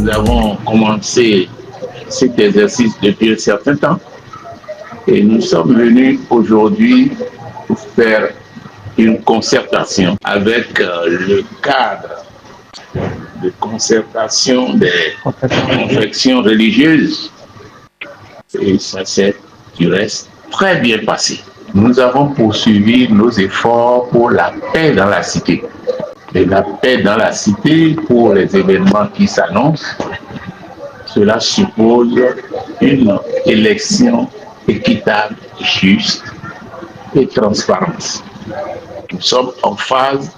Nous avons commencé cet exercice depuis un certain temps et nous sommes venus aujourd'hui pour faire une concertation avec le cadre de concertation des confessions religieuses. Et ça s'est du reste très bien passé. Nous avons poursuivi nos efforts pour la paix dans la cité. Et la paix dans la cité, pour les événements qui s'annoncent, cela suppose une élection équitable, juste et transparente. Nous sommes en phase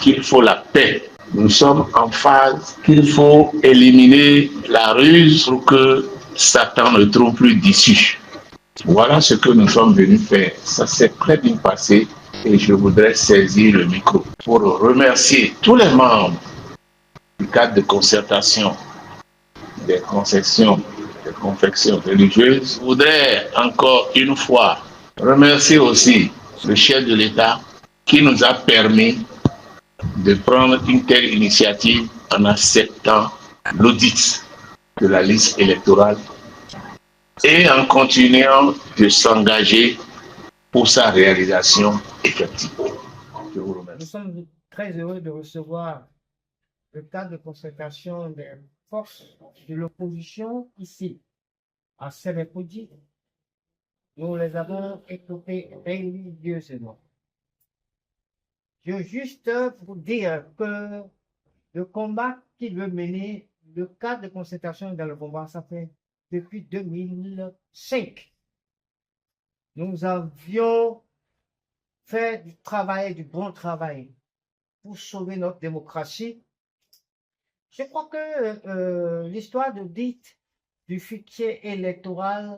qu'il faut la paix. Nous sommes en phase qu'il faut éliminer la ruse pour que Satan ne trouve plus d'issue. Voilà ce que nous sommes venus faire. Ça s'est très bien passé et je voudrais saisir le micro pour remercier tous les membres du cadre de concertation des concessions, des confections religieuses. Je voudrais encore une fois remercier aussi le chef de l'État qui nous a permis de prendre une telle initiative en acceptant l'audit de la liste électorale et en continuant de s'engager pour sa réalisation effective. Je vous remercie. Nous sommes très heureux de recevoir le cadre de concertation des forces de l'opposition ici, à Sénépoudi. Nous les avons écoutés religieusement. Je veux juste vous dire que le combat qu'il veut mener, le cadre de concertation dans le combat, ça fait depuis 2005. Nous avions fait du travail, du bon travail pour sauver notre démocratie. Je crois que l'histoire de dite du fichier électoral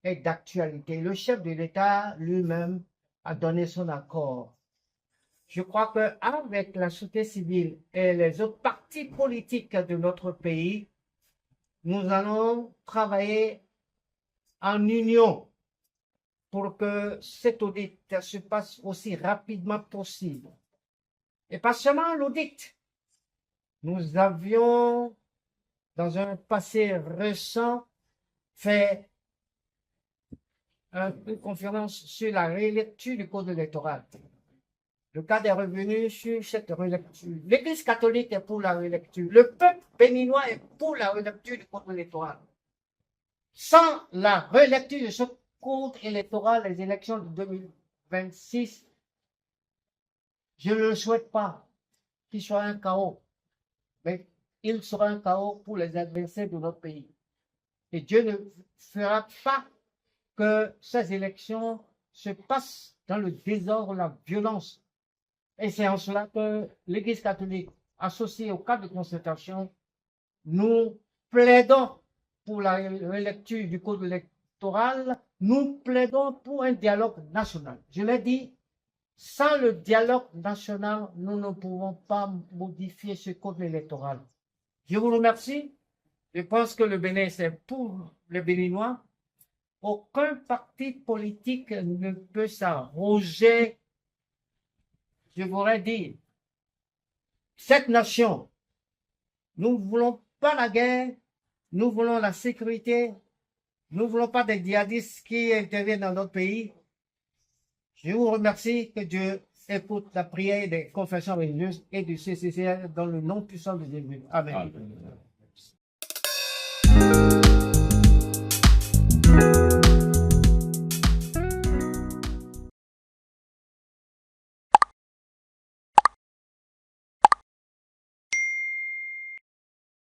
est d'actualité. Le chef de l'État lui-même a donné son accord. Je crois qu'avec la société civile et les autres partis politiques de notre pays, nous allons travailler en union pour que cet audit se passe aussi rapidement possible. Et pas seulement l'audit. Nous avions, dans un passé récent, fait une conférence sur la relecture du code électoral. Le cadre est revenu sur cette relecture. L'Église catholique est pour la relecture. Le peuple béninois est pour la relecture du code électoral. Sans la relecture de ce code électoral, les élections de 2026, je ne le souhaite pas qu'il soit un chaos. Mais il sera un chaos pour les adversaires de notre pays. Et Dieu ne fera pas que ces élections se passent dans le désordre, la violence. Et c'est en cela que l'Église catholique, associée au cadre de concertation, nous plaidons pour la relecture du code électoral, nous plaidons pour un dialogue national. Je l'ai dit, sans le dialogue national, nous ne pouvons pas modifier ce code électoral. Je vous remercie. Je pense que le Bénin, c'est pour les Béninois. Aucun parti politique ne peut s'arroger. Je voudrais dire, cette nation, nous ne voulons pas la guerre, nous voulons la sécurité, nous ne voulons pas des djihadistes qui interviennent dans notre pays. Je vous remercie, que Dieu écoute la prière des confessions religieuses et du CCCR dans le nom puissant de Jésus. Amen. Amen.